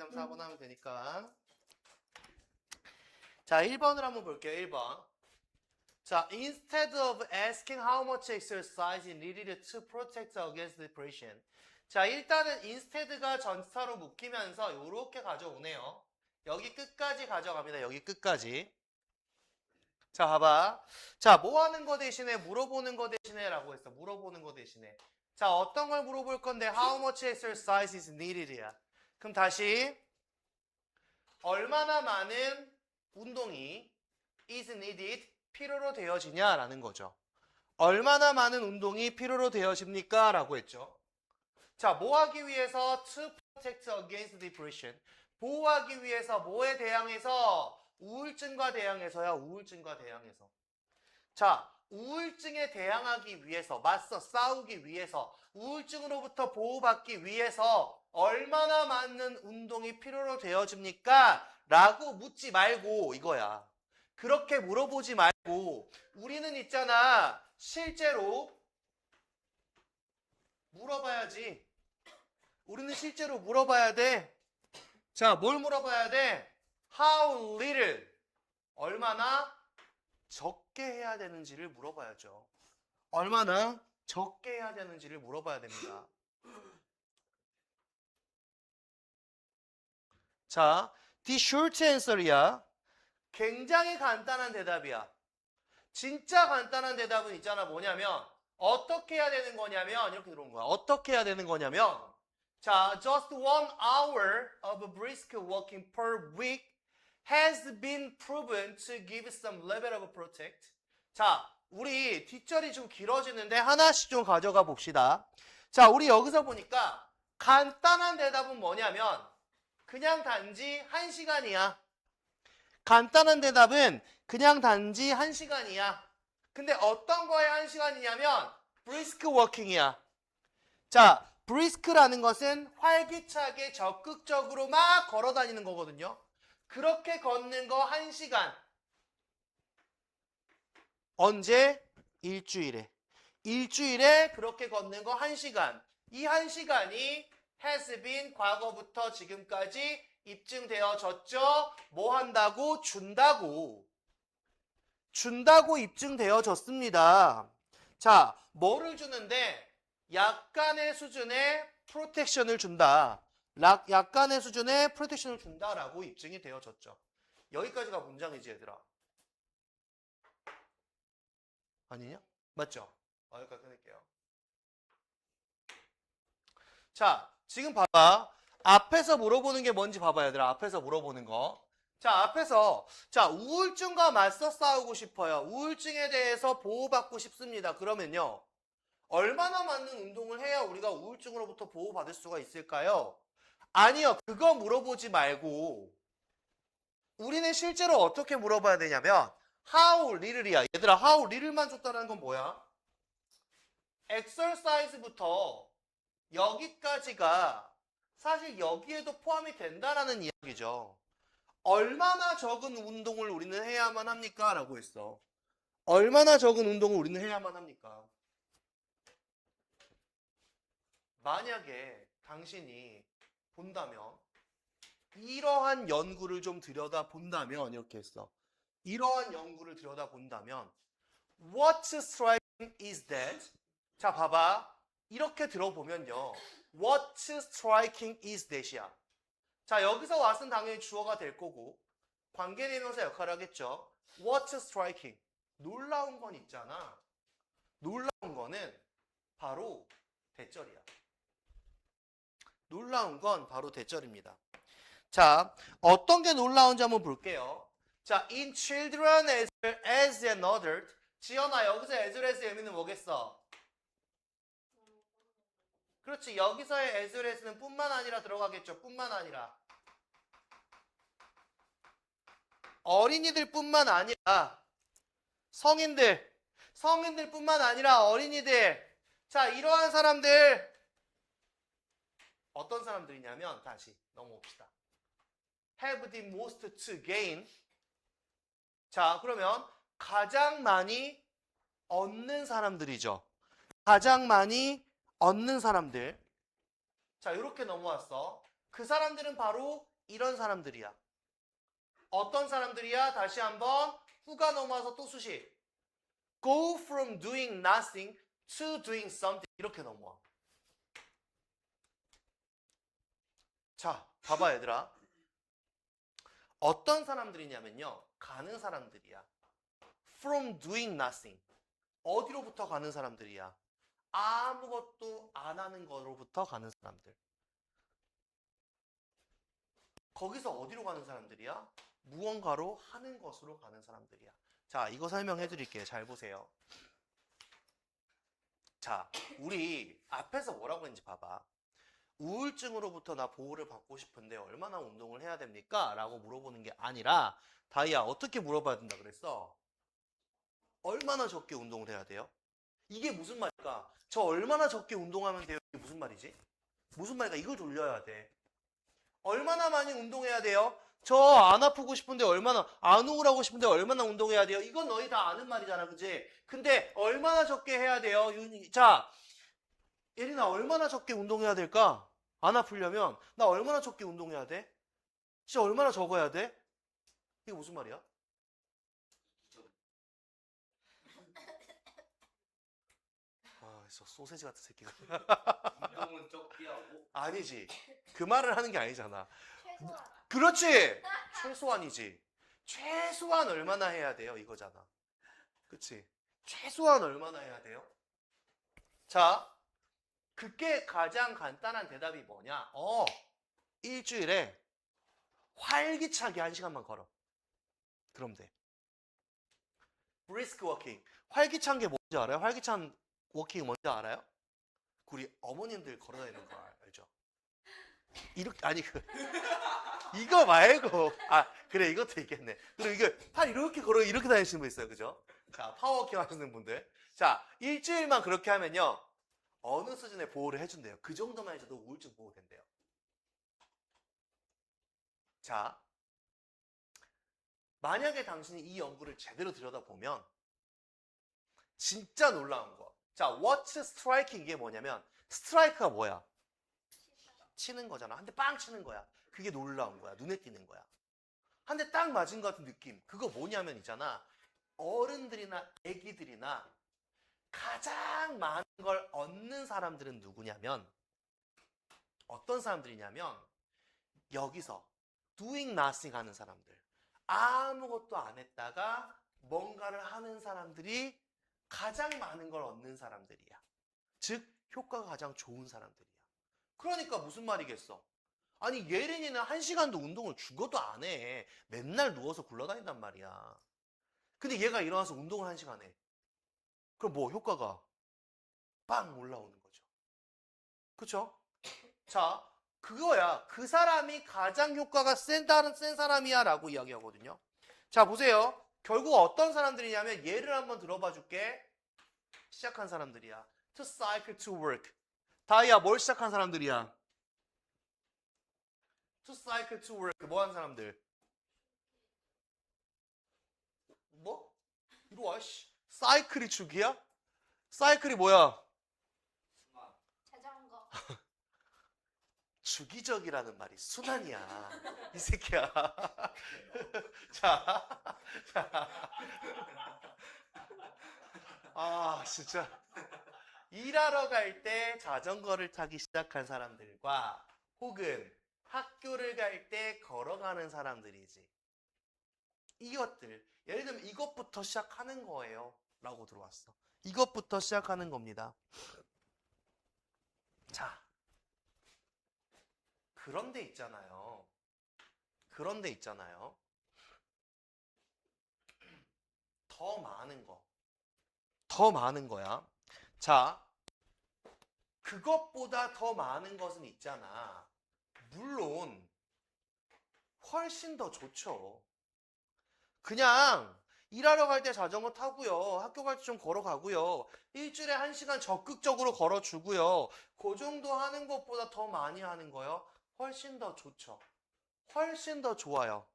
3, 4번 하면 되니까. 자, 1번을 한번 볼게요. 1번. 자, instead of asking how much exercise is needed to protect against depression. 자, 일단은 instead가 전치사로 묶이면서 요렇게 가져오네요. 여기 끝까지 가져갑니다. 여기 끝까지. 자, 봐봐. 자, 뭐 하는 거 대신에 물어보는 거 대신에 라고 했어. 물어보는 거 대신에. 자, 어떤 걸 물어볼 건데 how much exercise is needed야. 그럼 다시 얼마나 많은 운동이 is needed 필요로 되어지냐라는 거죠. 얼마나 많은 운동이 필요로 되어집니까? 라고 했죠. 자, 뭐 하기 위해서 to protect against depression. 보호하기 위해서 뭐에 대항해서 우울증과 대항해서야. 우울증과 대항해서. 자, 우울증에 대항하기 위해서 맞서 싸우기 위해서 우울증으로부터 보호받기 위해서 얼마나 많은 운동이 필요로 되어집니까? 라고 묻지 말고 이거야. 그렇게 물어보지 말고 우리는 있잖아. 실제로 물어봐야지. 우리는 실제로 물어봐야 돼. 자, 뭘 물어봐야 돼? How little. 얼마나 적게 해야 되는지를 물어봐야죠. 얼마나 적게 해야 되는지를 물어봐야 됩니다. 자, the short answer이야. 굉장히 간단한 대답이야. 진짜 간단한 대답은 있잖아. 뭐냐면 어떻게 해야 되는 거냐면 이렇게 들어온 거야. 어떻게 해야 되는 거냐면 자, just 1 hour of brisk walking per week has been proven to give some level of protect. 자, 우리 뒷절이 좀 길어지는데 하나씩 좀 가져가 봅시다. 자, 우리 여기서 보니까 간단한 대답은 뭐냐면 그냥 단지 1시간이야. 간단한 대답은 그냥 단지 1시간이야. 근데 어떤 거에 1시간이냐면 brisk walking이야. 자, brisk라는 것은 활기차게 적극적으로 막 걸어 다니는 거거든요. 그렇게 걷는 거 1시간. 언제? 일주일에. 일주일에 그렇게 걷는 거 1시간. 이 1시간이 has been 과거부터 지금까지 입증되어졌죠. 뭐 한다고? 준다고. 준다고 입증되어졌습니다. 자, 뭐를 주는데? 약간의 수준의 프로텍션을 준다. 약간의 수준의 프로텍션을 준다라고 입증이 되어졌죠. 여기까지가 문장이지 얘들아. 아니냐? 맞죠? 여기까지 끊을게요. 자, 지금 봐봐. 앞에서 물어보는 게 뭔지 봐봐 얘들아. 앞에서 물어보는 거. 자, 앞에서 자, 우울증과 맞서 싸우고 싶어요. 우울증에 대해서 보호받고 싶습니다. 그러면요. 얼마나 많은 운동을 해야 우리가 우울증으로부터 보호받을 수가 있을까요? 아니요. 그거 물어보지 말고 우리는 실제로 어떻게 물어봐야 되냐면 how little이야. 얘들아, how little만 줬다는 건 뭐야? exercise부터 여기까지가 사실 여기에도 포함이 된다라는 이야기죠. 얼마나 적은 운동을 우리는 해야만 합니까? 라고 했어. 얼마나 적은 운동을 우리는 해야만 합니까? 만약에 당신이 본다면 이러한 연구를 좀 들여다 본다면 이렇게 했어. 이러한 연구를 들여다 본다면 What's striking is that 자 봐봐 이렇게 들어보면요 What's striking is that이야. 자 여기서 what은 당연히 주어가 될 거고 관계대명사 역할을 하겠죠. What's striking 놀라운 건 있잖아. 놀라운 거는 바로 대절이야. 놀라운 건 바로 대절입니다. 자, 어떤 게 놀라운지 한번 볼게요. 자, in children as well as an adult. 지연아, 여기서 as well as의 의미는 뭐겠어? 그렇지, 여기서의 as well as는 뿐만 아니라 들어가겠죠. 뿐만 아니라. 어린이들 뿐만 아니라 성인들 뿐만 아니라 어린이들. 자, 이러한 사람들 어떤 사람들이냐면 다시 넘어옵시다. have the most to gain. 자, 그러면 가장 많이 얻는 사람들이죠. 가장 많이 얻는 사람들. 자, 이렇게 넘어왔어. 그 사람들은 바로 이런 사람들이야. 어떤 사람들이야? 다시 한번 후가 넘어와서 또 수식. Go from doing nothing to doing something. 이렇게 넘어와. 자, 봐봐 얘들아. 어떤 사람들이냐면요. 가는 사람들이야. From doing nothing. 어디로부터 가는 사람들이야? 아무것도 안 하는 거로부터 가는 사람들. 거기서 어디로 가는 사람들이야? 무언가로 하는 것으로 가는 사람들이야. 자, 이거 설명해 드릴게요. 잘 보세요. 자, 우리 앞에서 뭐라고 했는지 봐봐. 우울증으로부터 나 보호를 받고 싶은데 얼마나 운동을 해야 됩니까? 라고 물어보는 게 아니라 다이야 어떻게 물어봐야 된다 그랬어? 얼마나 적게 운동을 해야 돼요? 이게 무슨 말일까? 저 얼마나 적게 운동하면 돼요? 이게 무슨 말이지? 무슨 말일까? 이걸 돌려야 돼. 얼마나 많이 운동해야 돼요? 저 안 아프고 싶은데 얼마나, 안 우울하고 싶은데 얼마나 운동해야 돼요? 이건 너희 다 아는 말이잖아, 그치? 근데 얼마나 적게 해야 돼요? 자, 예린아 얼마나 적게 운동해야 될까? 안 아프려면 나 얼마나 적게 운동해야 돼? 진짜 얼마나 적어야 돼? 이게 무슨 말이야? 아, 저 소세지 같은 새끼가. 운동은 적게 하고 아니지. 그 말을 하는 게 아니잖아. 최소한. 그렇지. 최소한이지. 최소한 얼마나 해야 돼요? 이거잖아. 그치? 최소한 얼마나 해야 돼요? 자, 그게 가장 간단한 대답이 뭐냐? 일주일에 활기차게 1시간만 걸어. 그럼 돼. brisk walking. 활기찬 게 뭔지 알아요? 활기찬 워킹 뭔지 알아요? 우리 어머님들 걸어 다니는 거 알죠? 이렇게, 아니, 이거 말고. 아, 그래, 이것도 있겠네. 그리고 이거 팔 이렇게 걸어, 이렇게 다니시는 분 있어요. 그죠? 자, 파워워킹 하시는 분들. 자, 일주일만 그렇게 하면요. 어느 수준의 보호를 해준대요. 그 정도만 해줘도 우울증 보호된대요. 자, 만약에 당신이 이 연구를 제대로 들여다보면 진짜 놀라운 거. 자, what's striking 이게 뭐냐면 스트라이크가 뭐야? 치는 거잖아. 한 대 빵 치는 거야. 그게 놀라운 거야. 눈에 띄는 거야. 한 대 딱 맞은 것 같은 느낌. 그거 뭐냐면 있잖아. 어른들이나 애기들이나 가장 많은 걸 얻는 사람들은 누구냐면 어떤 사람들이냐면 여기서 doing nothing 하는 사람들. 아무것도 안 했다가 뭔가를 하는 사람들이 가장 많은 걸 얻는 사람들이야. 즉 효과가 가장 좋은 사람들이야. 그러니까 무슨 말이겠어? 아니 예린이는 1시간도 운동을 죽어도 안 해. 맨날 누워서 굴러다닌단 말이야. 근데 얘가 일어나서 운동을 1시간 해. 그럼 뭐 효과가 빵 올라오는 거죠. 그쵸? 자, 그거야. 그 사람이 가장 효과가 센 사람이야 라고 이야기하거든요. 자, 보세요. 결국 어떤 사람들이냐면 예를 한번 들어봐 줄게. 시작한 사람들이야. To cycle to work. 다이아 뭘 시작한 사람들이야? To cycle to work. 뭐 하는 사람들? 뭐? 이리 와, 씨. 사이클이 축이야? 사이클이 뭐야? 순환 자전거. 주기적이라는 말이 순환이야. 이 새끼야. 자. 아, 진짜. 일하러 갈 때 자전거를 타기 시작한 사람들과 혹은 학교를 갈 때 걸어가는 사람들이지. 이것들. 예를 들면 이것부터 시작하는 거예요. 라고 들어왔어. 이것부터 시작하는 겁니다. 자. 그런데 있잖아요. 그런데 있잖아요. 더 많은 거. 더 많은 거야. 자, 그것보다 더 많은 것은 있잖아. 물론 훨씬 더 좋죠. 그냥 일하러 갈 때 자전거 타고요. 학교 갈 때 좀 걸어가고요. 일주일에 1시간 적극적으로 걸어주고요. 그 정도 하는 것보다 더 많이 하는 거요. 훨씬 더 좋죠. 훨씬 더 좋아요.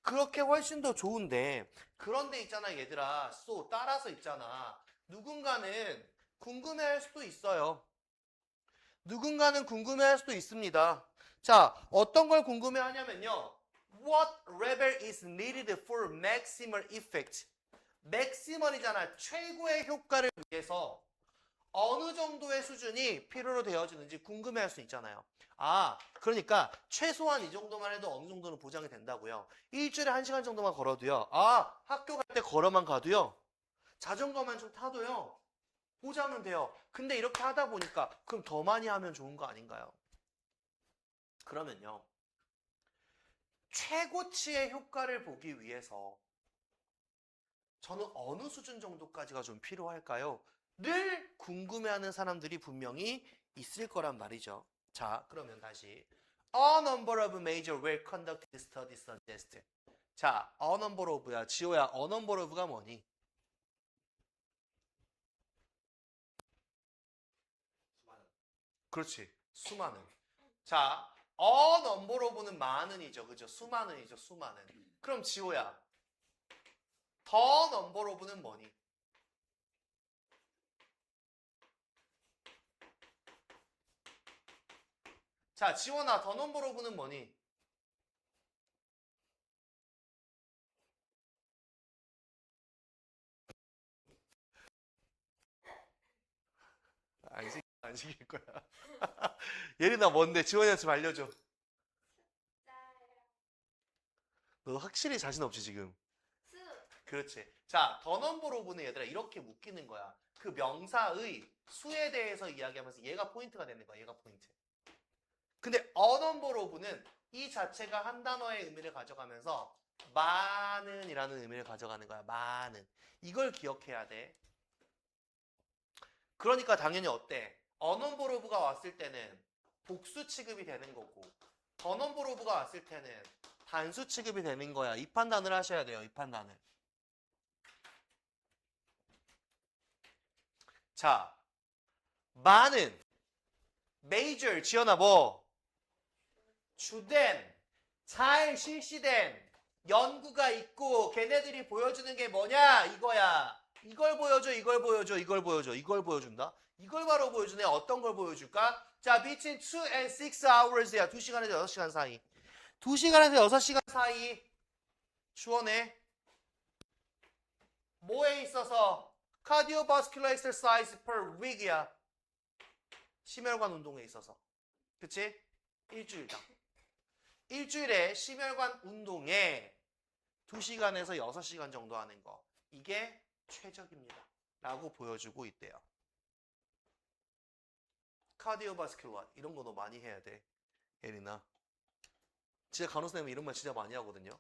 그렇게 훨씬 더 좋은데 그런데 있잖아 얘들아. 따라서 있잖아. 누군가는 궁금해할 수도 있어요. 누군가는 궁금해할 수도 있습니다. 자, 어떤 걸 궁금해하냐면요. What level is needed for maximal effect? 맥시멀이잖아. 최고의 효과를 위해서 어느 정도의 수준이 필요로 되어지는지 궁금해할 수 있잖아요. 아, 그러니까 최소한 이 정도만 해도 어느 정도는 보장이 된다고요. 일주일에 1시간 정도만 걸어도요. 아, 학교 갈 때 걸어만 가도요. 자전거만 좀 타도요. 보장은 돼요. 근데 이렇게 하다 보니까 그럼 더 많이 하면 좋은 거 아닌가요? 그러면요. 최고치의 효과를 보기 위해서 저는 어느 수준 정도까지가 좀 필요할까요? 를 궁금해하는 사람들이 분명히 있을 거란 말이죠. 자, 그러면 다시 A number of major well-conducted studies suggest. 자, A number of야. 지호야, A number of가 뭐니? 수많은. 그렇지. 수많은. 자, A number of는 많은이죠. 그죠? 수많은이죠. 수많은. 그럼 지호야, 더 넘버 오브는 뭐니? 자, 지원아, 더 넘버 오브는 뭐니? 안 시킬 거야. 예린아, 뭔데? 지원이한테 좀 알려줘. 너 확실히 자신 없지, 지금? 그렇지. 자, 더 넘버 오브는 얘들아, 이렇게 묶이는 거야. 그 명사의 수에 대해서 이야기하면서 얘가 포인트가 되는 거야, 얘가 포인트. 근데 a number of는 이 자체가 한 단어의 의미를 가져가면서 많은 이라는 의미를 가져가는 거야. 많은. 이걸 기억해야 돼. 그러니까 당연히 어때? a number of가 왔을 때는 복수 취급이 되는 거고 the number of가 왔을 때는 단수 취급이 되는 거야. 이 판단을 하셔야 돼요. 이 판단을. 자, 많은 major 지연아 뭐? 주된, 잘 실시된 연구가 있고 걔네들이 보여주는 게 뭐냐 이거야. 이걸 보여줘, 이걸 보여줘, 이걸 보여줘, 이걸 보여준다. 이걸 바로 보여주네. 어떤 걸 보여줄까? 자, between 2 and 6 hours야. 2시간에서 6시간 사이. 2시간에서 6시간 사이 주어네. 뭐에 있어서? cardiovascular exercise per week이야. 심혈관 운동에 있어서. 그치? 일주일당. 일주일에 심혈관 운동에 2시간에서 6시간 정도 하는 거. 이게 최적입니다. 라고 보여주고 있대요. 카디오바스큘러 이런 거 너 많이 해야 돼. 예린아. 진짜 간호사님은 이런 말 진짜 많이 하거든요.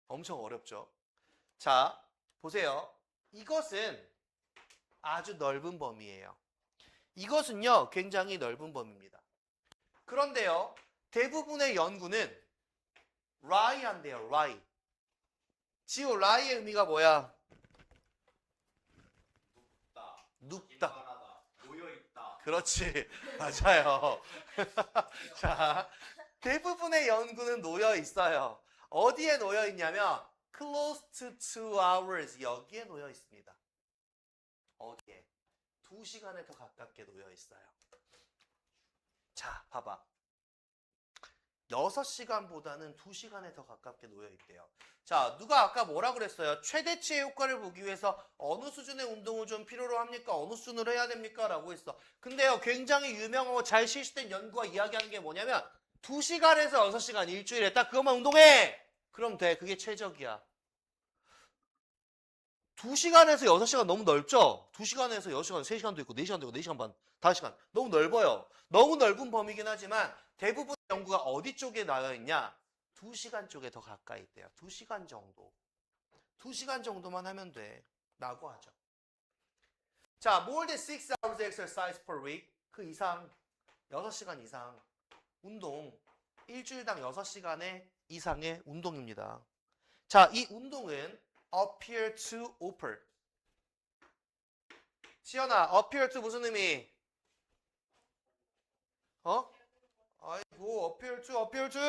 엄청 어렵죠. 자, 보세요. 이것은 아주 넓은 범위예요. 이것은요, 굉장히 넓은 범위입니다. 그런데요, 대부분의 연구는 라이한대요, 라이. 지호, 라이의 의미가 뭐야? 눕다. 긴박하다. 모여있다. 그렇지. 맞아요. 자, 대부분의 연구는 놓여 있어요. 어디에 놓여 있냐면, close to 2 hours. 여기에 놓여 있습니다. 어디에? 2시간에 더 가깝게 놓여 있어요. 자, 봐봐. 6시간보다는 2시간에 더 가깝게 놓여 있대요. 자, 누가 아까 뭐라 그랬어요? 최대치의 효과를 보기 위해서 어느 수준의 운동을 좀 필요로 합니까? 어느 수준으로 해야 됩니까? 라고 했어. 근데요, 굉장히 유명하고 잘 실시된 연구가 이야기하는 게 뭐냐면 2시간에서 6시간 일주일에 딱 그것만 운동해! 그럼 돼. 그게 최적이야. 2시간에서 6시간 너무 넓죠? 2시간에서 6시간, 3시간도 있고 4시간도 있고 4시간 반, 5시간. 너무 넓어요. 너무 넓은 범위긴 하지만 대부분 연구가 어디 쪽에 나와 있냐? 2시간 쪽에 더 가까이 있대요. 2시간 정도. 2시간 정도만 하면 돼. 라고 하죠. 자, more than 6 hours exercise per week. 그 이상, 6시간 이상 운동. 일주일당 6시간의 이상의 운동입니다. 자, 이 운동은 appear to offer. 시연아, appear to 무슨 의미? 어? 아이고, appear to, appear to.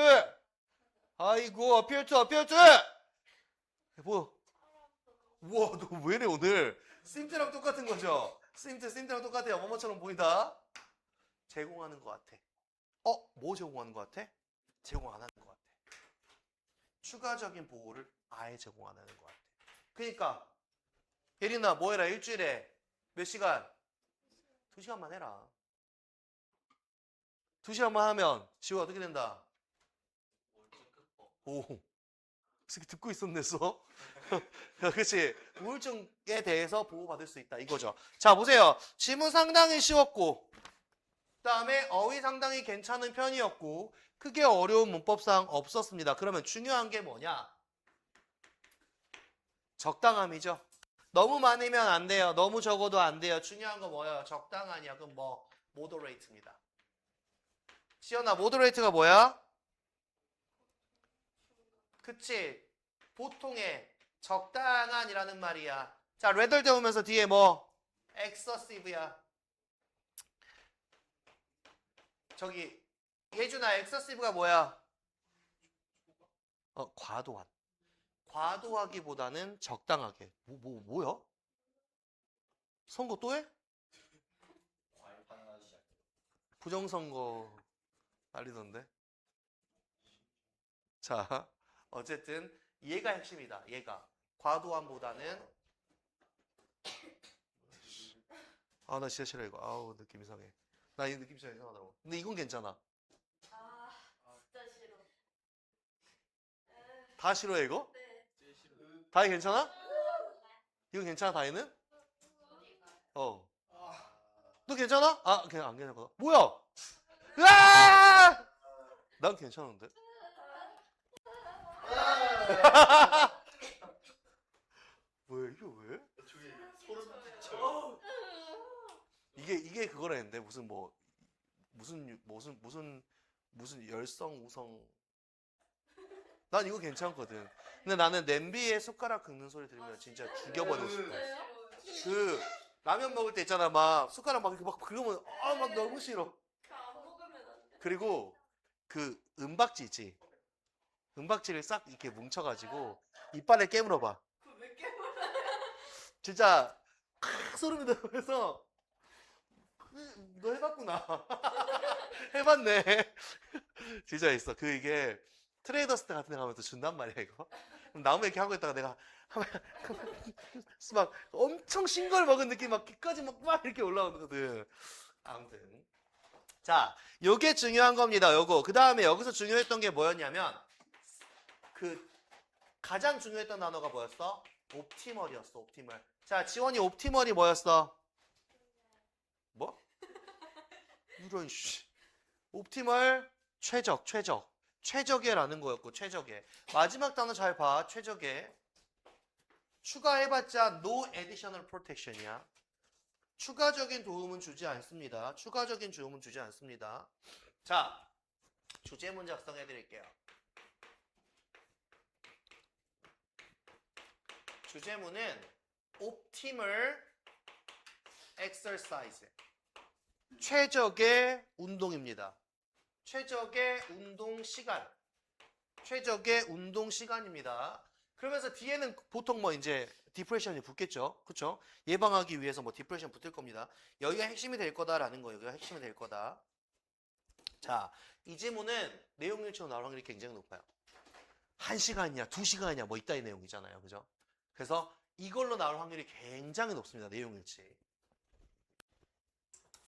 아이고, appear to, appear to. 뭐? 우와, 너 왜래 오늘? 심트랑 똑같은 거죠? 심트랑 똑같아요. 뭐뭐처럼 보인다. 제공하는 것 같아. 뭐 제공하는 것 같아? 제공 안 하는 것 같아. 추가적인 보호를 아예 제공 안 하는 것 같아. 그러니까 예린아 뭐 해라 일주일에 몇 시간? 2시간만 해라. 2시간만 하면 지호가 어떻게 된다? 오, 새끼 듣고 있었네, 써. 그렇지. 우울증에 대해서 보호받을 수 있다 이거죠. 자 보세요. 지문 상당히 쉬웠고 그다음에 어휘 상당히 괜찮은 편이었고 크게 어려운 문법상 없었습니다. 그러면 중요한 게 뭐냐? 적당함이죠. 너무 많으면 안 돼요. 너무 적어도 안 돼요. 중요한 거 뭐예요? 적당하냐? 그럼 뭐 모더레이트입니다. 시연아, 모더레이트가 뭐야? 그치? 보통의 적당한이라는 말이야. 자, 레덜 대우면서 뒤에 뭐? excessive야. 저기 예준아, excessive가 뭐야? 과도한. 과도하기보다는 적당하게. 뭐야? 선거 또 해? 과일 판단하기 시작. 부정선거 날리던데. 자, 어쨌든 얘가 핵심이다. 얘가 과도함보다는 나 진짜 싫어 이거. 아우 느낌 이상해. 나 이 느낌 진짜 이상하더라고. 근데 이건 괜찮아. 진짜 싫어. 다 싫어해 이거? 네. 제일 싫어. 다이 괜찮아? 이거 괜찮아 다이는? 어. 너 괜찮아? 그냥 안 괜찮거든. 뭐야? 으아! 난 괜찮은데. 왜 이게 왜? 저기 소름 끼쳐요. 이게 그거라는데 무슨 뭐 무슨 열성 우성. 난 이거 괜찮거든. 근데 나는 냄비에 숟가락 긁는 소리 들으면 진짜 죽여버리고 싶어. 그 라면 먹을 때 있잖아 막 숟가락 막 이렇게 막 긁으면 막 너무 싫어. 안 먹으면 안 돼. 그리고 그 은박지 있지. 은박지를 싹 이렇게 뭉쳐가지고 이빨에 깨물어봐. 그걸 왜 깨물어? 진짜 소름이 돋으면서 너 해봤구나. 해봤네. 진짜 있어. 이게 트레이더스 때 같은 데 가면 또 준단 말이야 이거. 그럼 나무 이렇게 하고 있다가 내가 막 엄청 싱거울 먹은 느낌 막 귀까지 막 이렇게 올라오거든. 아무튼 자 요게 중요한 겁니다. 요거 그 다음에 여기서 중요했던 게 뭐였냐면 그 가장 중요했던 단어가 뭐였어? 옵티멀이었어. 옵티멀. 자 지원이 옵티멀이 뭐였어? 뭐? 이런 씨. 옵티멀 최적의라는 거였고 최적의. 마지막 단어 잘 봐. 최적의. 추가해봤자 no additional protection이야. 추가적인 도움은 주지 않습니다. 추가적인 도움은 주지 않습니다. 자, 주제 문제 작성해 드릴게요. 주제문은 optimal exercise. 최적의 운동입니다. 최적의 운동 시간. 최적의 운동 시간입니다. 그러면서 뒤에는 보통 뭐 이제 디프레션이 붙겠죠. 그쵸? 예방하기 위해서 뭐 디프레션 붙을 겁니다. 여기가 핵심이 될 거다라는 거예요. 여기가 핵심이 될 거다. 자, 이 지문은 내용 일치로 나올 확률이 굉장히 높아요. 1시간이냐, 2시간이냐, 뭐 이따위 내용이잖아요. 그죠? 그래서 이걸로 나올 확률이 굉장히 높습니다. 내용 일치.